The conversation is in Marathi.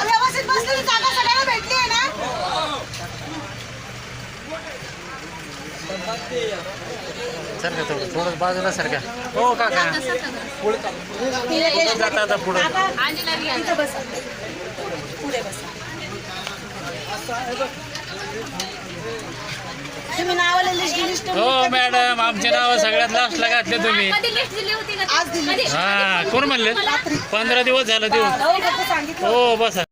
व्यवस्थित बसलेली जागा सगळ्यांना भेटली आहे ना? सारखं थोडं बाजूला सारखं. हो काका जाता आता पुढे. तुम्ही नावाला लिस्ट हो मॅडम, आमचे नाव सगळ्यात लास्टला घातले तुम्ही. आज दिली. हा कोण म्हणले? 15 दिवस झालं देऊन. सांगितलं. हो बसा.